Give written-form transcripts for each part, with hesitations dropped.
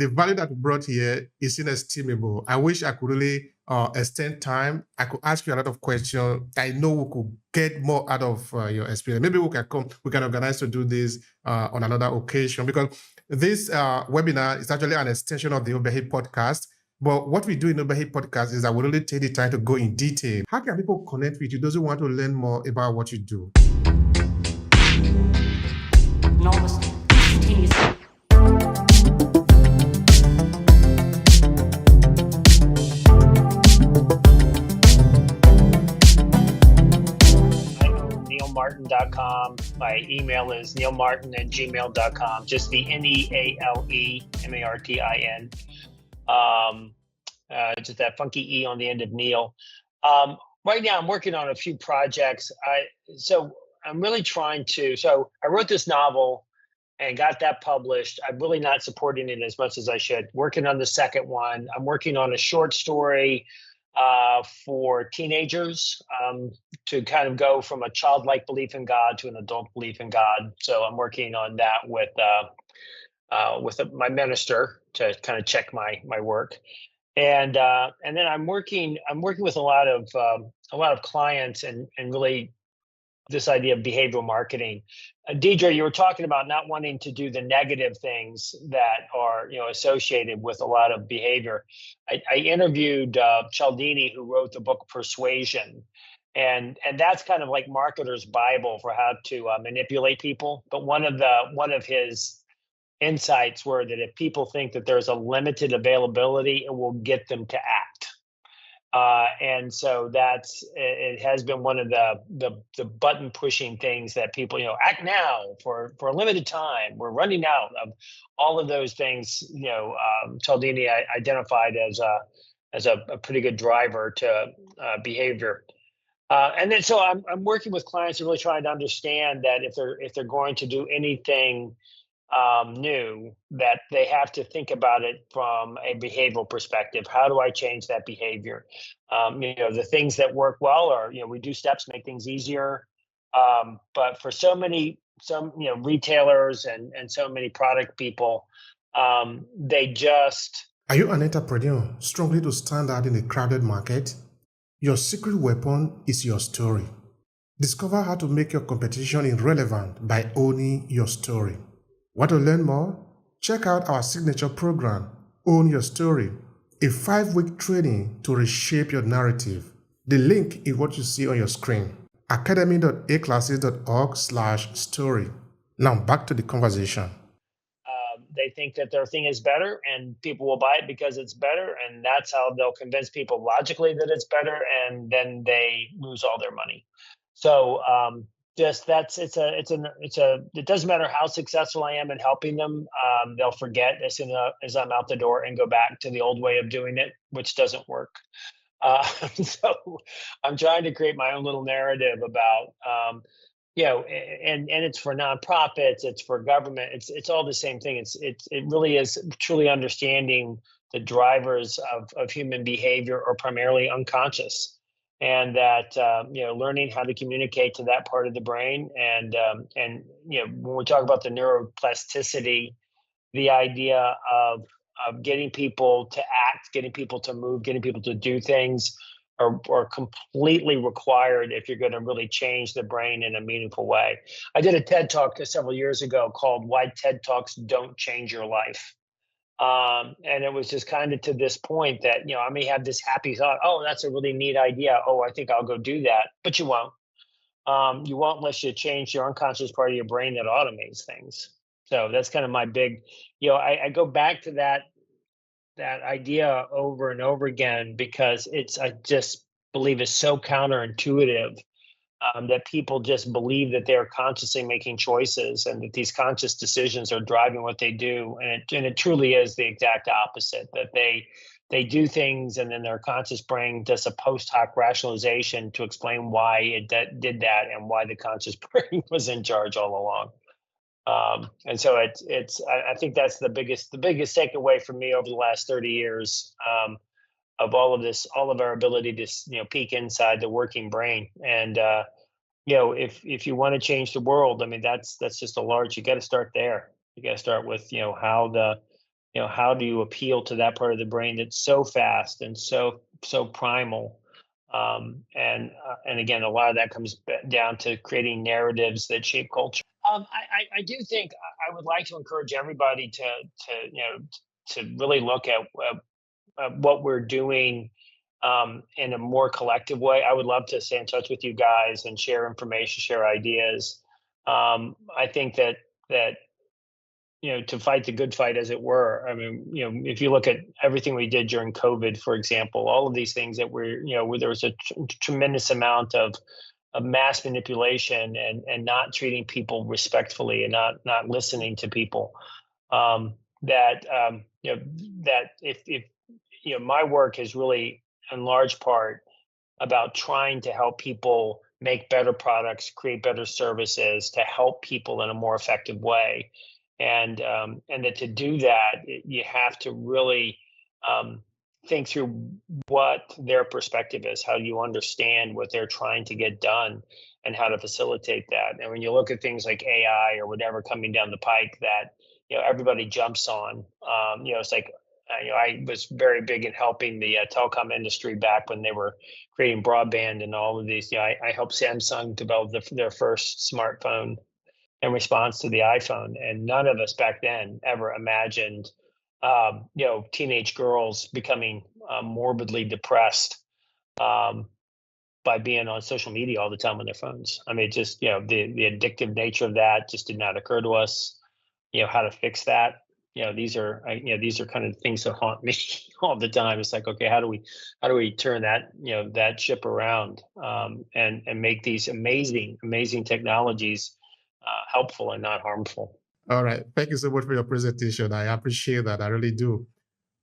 the value that you brought here is inestimable. I wish I could really extend time. I could ask you a lot of questions. I know we could get more out of your experience. Maybe we can organize to do this on another occasion, because this webinar is actually an extension of the Obehi podcast. But what we do in Obehi podcast is that we really take the time to go in detail. How can people connect with you, those who want to learn more about what you do? neilmartin.com. My email is neilmartin@gmail.com. Just the NEALEMARTIN. Just that funky E on the end of Neil. Right now, I'm working on a few projects. I'm really trying to. So I wrote this novel and got that published. I'm really not supporting it as much as I should. Working on the second one. I'm working on a short story for teenagers to kind of go from a childlike belief in God to an adult belief in God. So I'm working on that with my minister to kind of check my work, and then I'm working with a lot of clients and really this idea of behavioral marketing. Deidre, you were talking about not wanting to do the negative things that are associated with a lot of behavior. I interviewed Cialdini, who wrote the book Persuasion, and that's kind of like marketer's Bible for how to manipulate people. But one of his insights were that if people think that there's a limited availability, it will get them to act. And so it has been one of the button pushing things that people, act now for a limited time. We're running out of all of those things. Cialdini identified as a pretty good driver to behavior. And then so I'm working with clients who really trying to understand that if they're going to do anything new, that they have to think about it from a behavioral perspective. How do I change that behavior? The things that work well are, we do steps, make things easier. But for some retailers and so many product people, they just. Are you an entrepreneur struggling to stand out in a crowded market? Your secret weapon is your story. Discover how to make your competition irrelevant by owning your story. Want to learn more? Check out our signature program, Own Your Story, a 5-week training to reshape your narrative. The link is what you see on your screen, academy.aclasses.org/story. Now back to the conversation. They think that their thing is better and people will buy it because it's better, and that's how they'll convince people logically that it's better, and then they lose all their money. So it doesn't matter how successful I am in helping them. They'll forget as soon as I'm out the door and go back to the old way of doing it, which doesn't work. So I'm trying to create my own little narrative about, and it's for nonprofits, it's for government, it's all the same thing. It really is truly understanding the drivers of human behavior are primarily unconscious. And that learning how to communicate to that part of the brain, and when we talk about the neuroplasticity, the idea of getting people to act, getting people to move, getting people to do things are completely required if you're going to really change the brain in a meaningful way. I did a TED Talk several years ago called "Why TED Talks Don't Change Your Life." And it was just kind of to this point that, I may have this happy thought, oh, that's a really neat idea. Oh, I think I'll go do that. But you won't. You won't unless you change your unconscious part of your brain that automates things. So that's kind of my big, I go back to that idea over and over again because I just believe it's so counterintuitive. That people just believe that they're consciously making choices and that these conscious decisions are driving what they do. And it truly is the exact opposite, that they do things and then their conscious brain does a post hoc rationalization to explain why it did that and why the conscious brain was in charge all along. And so I think that's the biggest takeaway from me over the last 30 years. Of all of this, all of our ability to peek inside the working brain, and if you want to change the world, I mean that's just a large. You got to start there. You got to start with how how do you appeal to that part of the brain that's so fast and so primal? And again, a lot of that comes down to creating narratives that shape culture. I do think I would like to encourage everybody to really look at what we're doing in a more collective way. I would love to stay in touch with you guys and share information, share ideas. I think that to fight the good fight, as it were. I mean, if you look at everything we did during COVID, for example, all of these things that where there was a tremendous amount of mass manipulation and not treating people respectfully and not listening to people. That that if my work is really in large part about trying to help people make better products, create better services to help people in a more effective way, and that to do that, you have to really um, think through what their perspective is. How do you understand what they're trying to get done, and how to facilitate that? And when you look at things like AI or whatever coming down the pike that everybody jumps on, it's like I was very big in helping the telecom industry back when they were creating broadband and all of these. I helped Samsung develop their first smartphone in response to the iPhone, and none of us back then ever imagined, teenage girls becoming morbidly depressed um, by being on social media all the time on their phones. I mean, just the addictive nature of that just did not occur to us. How to fix that. These are kind of things that haunt me all the time. It's like, okay, how do we turn that ship around, and make these amazing technologies helpful and not harmful. All right. Thank you so much for your presentation. I appreciate that. I really do.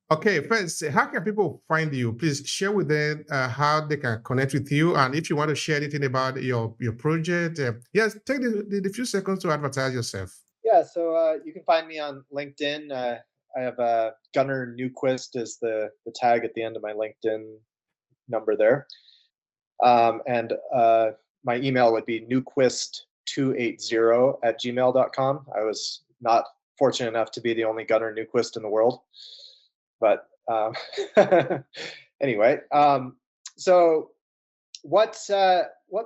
Okay, first, how can people find you? Please share with them how they can connect with you, and if you want to share anything about your project, yes, take the few seconds to advertise yourself. Yeah, so you can find me on LinkedIn. I have Gunnar Newquist is the tag at the end of my LinkedIn number there. And my email would be newquist280 at gmail.com. I was not fortunate enough to be the only Gunnar Newquist in the world. But anyway, so what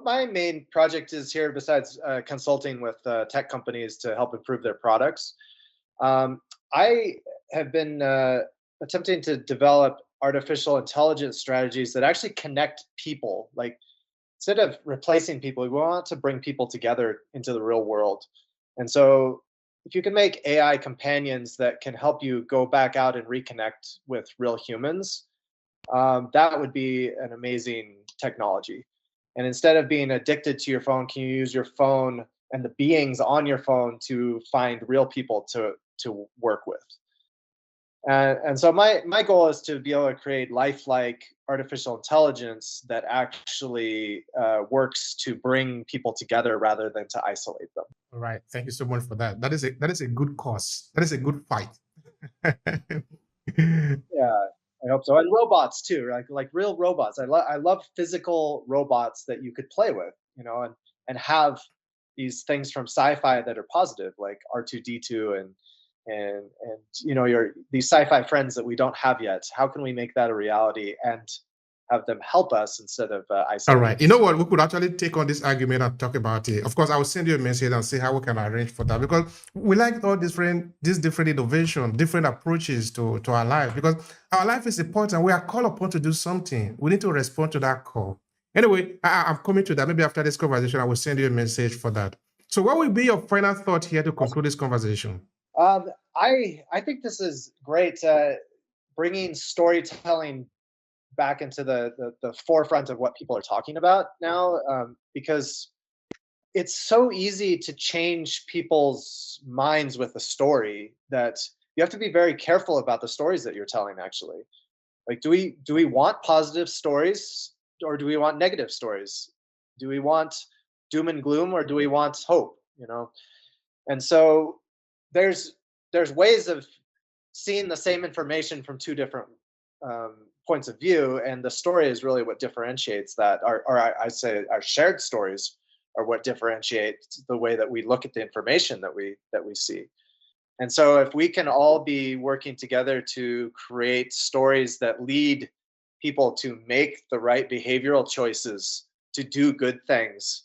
my main project is here, besides consulting with tech companies to help improve their products, I have been attempting to develop artificial intelligence strategies that actually connect people. Like, instead of replacing people, we want to bring people together into the real world. And so if you can make AI companions that can help you go back out and reconnect with real humans, that would be an amazing technology. And instead of being addicted to your phone, can you use your phone and the beings on your phone to find real people to work with? And so my goal is to be able to create lifelike artificial intelligence that actually works to bring people together rather than to isolate them. All right. Thank you so much for that. That is a good cause. That is a good fight. Yeah, I hope so. And robots too, like real robots. I love physical robots that you could play with, and have these things from sci-fi that are positive, like R2D2 and your these sci-fi friends that we don't have yet. How can we make that a reality and have them help us instead of All isolating right. You know what? We could actually take on this argument and talk about it. Of course, I will send you a message and see how we can arrange for that, because we like all these different innovation, different approaches to our life, because our life is important. We are called upon to do something. We need to respond to that call. Anyway, I'm coming to that. Maybe after this conversation, I will send you a message for that. So what will be your final thought here to conclude this conversation? I think this is great, bringing storytelling back into the forefront of what people are talking about now, because it's so easy to change people's minds with a story that you have to be very careful about the stories that you're telling. Actually, like, do we want positive stories, or do we want negative stories? Do we want doom and gloom, or do we want hope? And so there's ways of seeing the same information from two different points of view, and the story is really what differentiates that. I say our shared stories are what differentiate the way that we look at the information that we see. And so if we can all be working together to create stories that lead people to make the right behavioral choices, to do good things,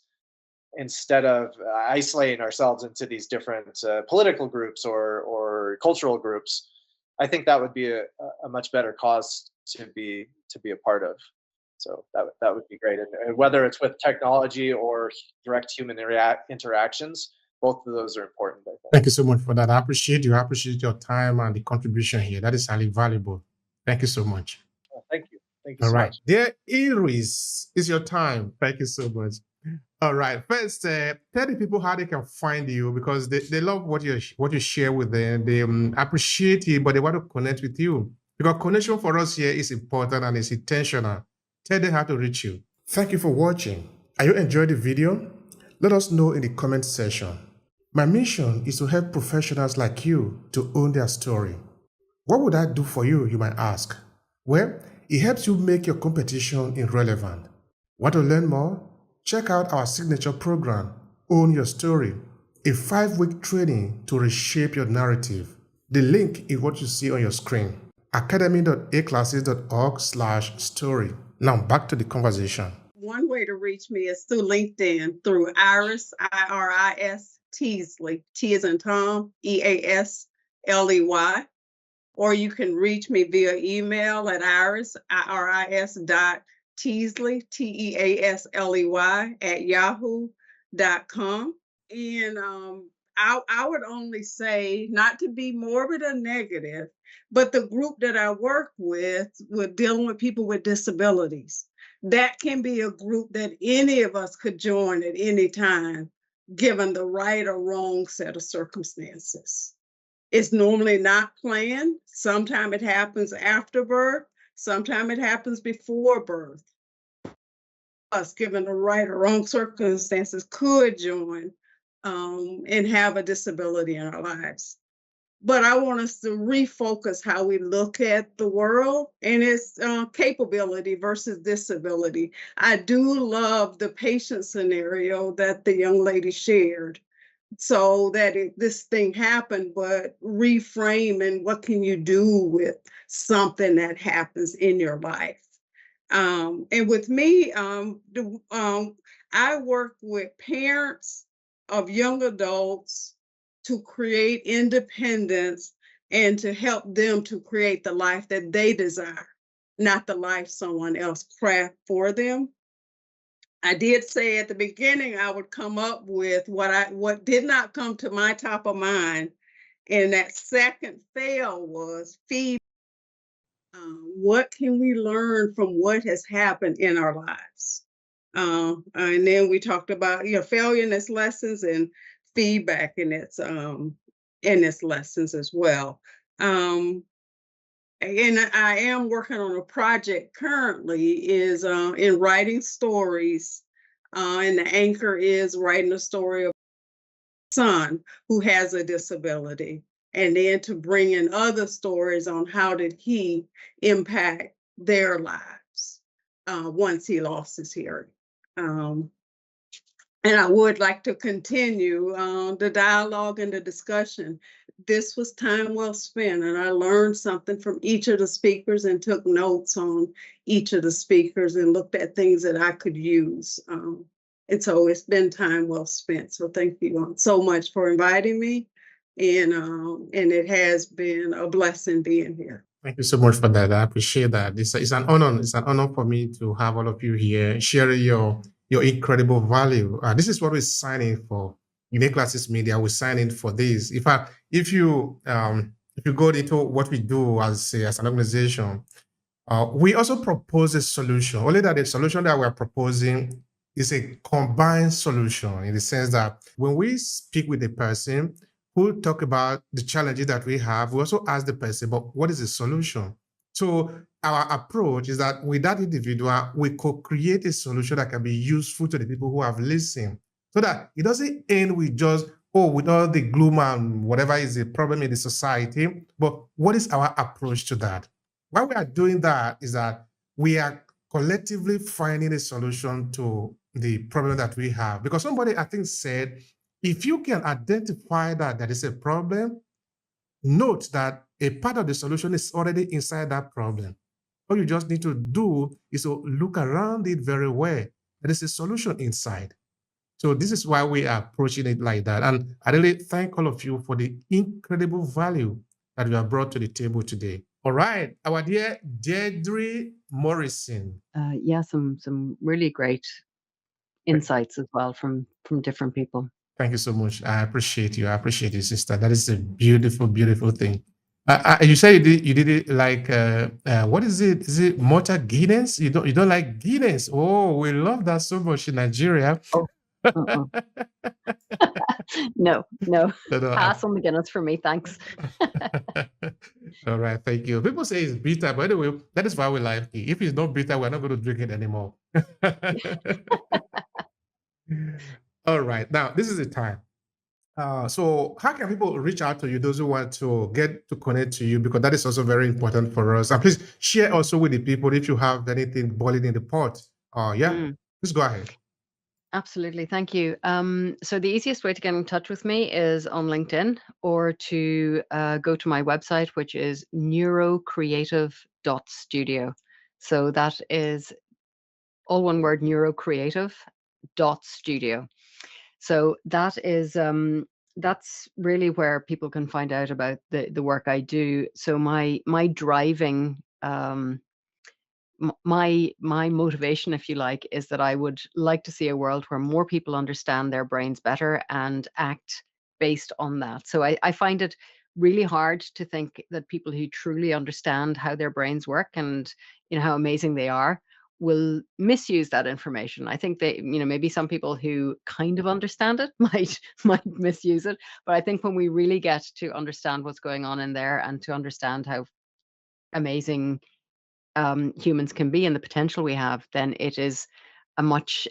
instead of isolating ourselves into these different political groups or cultural groups, I think that would be a much better cause to be a part of. So that would be great. And whether it's with technology or direct human interactions, both of those are important, I think. Thank you so much for that. I appreciate you. I appreciate your time and the contribution here. That is highly valuable. Thank you so much. Well, thank you. Thank you All so right. much. Dear Iris, it's your time. Thank you so much. All right. First, tell the people how they can find you, because they love what you share with them. They appreciate it, but they want to connect with you. Because connection for us here is important and it's intentional. Tell them how to reach you. Thank you for watching. Are you enjoyed the video? Let us know in the comment section. My mission is to help professionals like you to own their story. What would I do for you, you might ask? Well, it helps you make your competition irrelevant. Want to learn more? Check out our signature program, Own Your Story, a 5-week training to reshape your narrative. The link is what you see on your screen, academy.aclasses.org/story. Now back to the conversation. One way to reach me is through LinkedIn, through Iris, IRIS Teasley, T as in Tom, EASLEY. Or you can reach me via email at iris.teasley, TEASLEY, @yahoo.com. And I would only say, not to be morbid or negative, but the group that I work with dealing with people with disabilities, that can be a group that any of us could join at any time, given the right or wrong set of circumstances. It's normally not planned. Sometimes it happens after birth. Sometimes it happens before birth. Us, given the right or wrong circumstances, could join and have a disability in our lives. But I want us to refocus how we look at the world and its capability versus disability. I do love the patient scenario that the young lady shared. So that this thing happened, but reframe and what can you do with something that happens in your life? And with me, I work with parents of young adults to create independence and to help them to create the life that they desire, not the life someone else craft for them. I did say at the beginning I would come up with what did not come to my top of mind, and that second fail was feedback. What can we learn from what has happened in our lives? And then we talked about failure in its lessons and feedback in its lessons as well. And I am working on a project currently is in writing stories, and the anchor is writing a story of a son who has a disability, and then to bring in other stories on how did he impact their lives once he lost his hearing. And I would like to continue the dialogue and the discussion. This was time well spent, and I learned something from each of the speakers and took notes on each of the speakers and looked at things that I could use. And so it's been time well spent. So thank you so much for inviting me. And it has been a blessing being here. Thank you so much for that. I appreciate that. It's an honor. It's an honor for me to have all of you here sharing your incredible value. This is what we're signing for. Unique Classes Media, we're signing for this. In fact, if you go into what we do as an organization, we also propose a solution. Only that the solution that we're proposing is a combined solution, in the sense that when we speak with a person who talk about the challenges that we have, we also ask the person, but what is the solution? So our approach is that with that individual, we co-create a solution that can be useful to the people who have listened, so that it doesn't end with just, with all the gloom and whatever is the problem in the society, but what is our approach to that? Why we are doing that is that we are collectively finding a solution to the problem that we have. Because somebody, I think, said, if you can identify that there is a problem, note that a part of the solution is already inside that problem. All you just need to do is to look around it very well. There is a solution inside. So this is why we are approaching it like that. And I really thank all of you for the incredible value that you have brought to the table today. All right, our dear Deirdre Morrison. Yeah, some really great insights as well from different people. Thank you so much. I appreciate you. I appreciate you, sister. That is a beautiful, beautiful thing. You said you did it like what is it? Is it Malta Guinness? You don't like Guinness? Oh, we love that so much in Nigeria. Oh, no. No, Pass on the Guinness for me, thanks. All right, thank you. People say it's bitter, but anyway, that is why we like it. If it's not bitter, we're not going to drink it anymore. All right, now this is the time. So how can people reach out to you, those who want to get to connect to you? Because that is also very important for us. And please share also with the people if you have anything boiling in the pot. Please go ahead. Absolutely. Thank you. So the easiest way to get in touch with me is on LinkedIn, or to go to my website, which is neurocreative.studio. So that is all one word, neurocreative.studio. So that is that's really where people can find out about the work I do. So my driving my motivation, if you like, is that I would like to see a world where more people understand their brains better and act based on that. So I find it really hard to think that people who truly understand how their brains work and how amazing they are will misuse that information. I think they, maybe some people who kind of understand it might misuse it. But I think when we really get to understand what's going on in there and to understand how amazing humans can be and the potential we have, then it is a much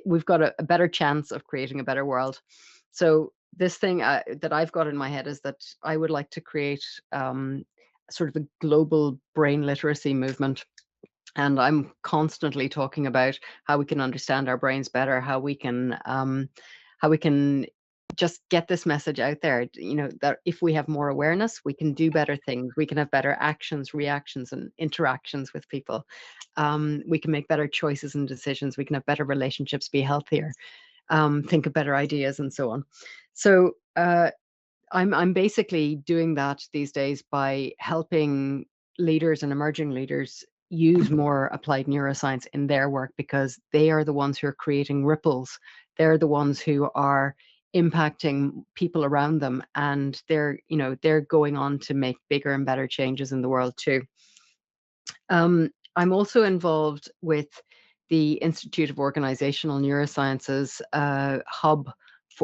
we've got a better chance of creating a better world. So this thing that I've got in my head is that I would like to create sort of a global brain literacy movement. And I'm constantly talking about how we can understand our brains better, how we can just get this message out there, that if we have more awareness, we can do better things. We can have better actions, reactions, and interactions with people. We can make better choices and decisions. We can have better relationships, be healthier, think of better ideas, and so on. So I'm basically doing that these days by helping leaders and emerging leaders use more applied neuroscience in their work, because they are the ones who are creating ripples. They're the ones who are impacting people around them, and they're going on to make bigger and better changes in the world too. I'm also involved with the Institute of Organizational Neurosciences hub.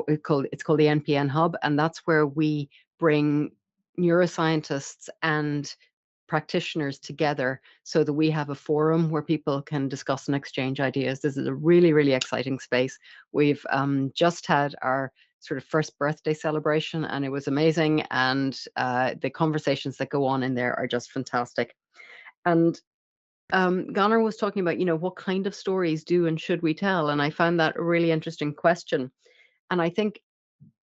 It's called the NPN Hub, and that's where we bring neuroscientists and practitioners together so that we have a forum where people can discuss and exchange ideas. This is a really, really exciting space. We've just had our sort of first birthday celebration, and it was amazing. And the conversations that go on in there are just fantastic. And Gunnar was talking about, what kind of stories do and should we tell? And I found that a really interesting question. And I think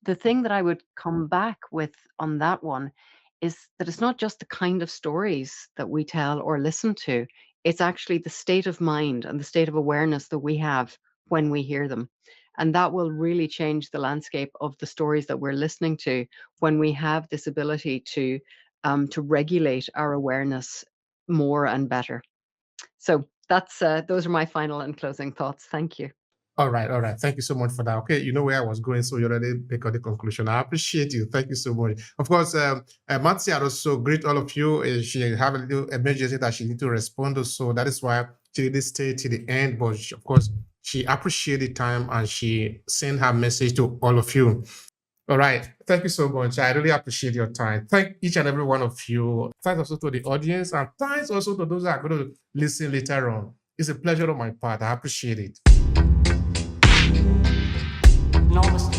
the thing that I would come back with on that one is that it's not just the kind of stories that we tell or listen to, it's actually the state of mind and the state of awareness that we have when we hear them. And that will really change the landscape of the stories that we're listening to when we have this ability to regulate our awareness more and better. So that's those are my final and closing thoughts. Thank you. All right. Thank you so much for that. Okay, you know where I was going, so you already picked the conclusion. I appreciate you. Thank you so much. Of course, Matsi also greet all of you. She have a little emergency that she need to respond to, so that is why she didn't stay till the end. But of course, she appreciated the time and she sent her message to all of you. All right. Thank you so much. I really appreciate your time. Thank each and every one of you. Thanks also to the audience, and thanks also to those that are going to listen later on. It's a pleasure on my part. I appreciate it. Namaste.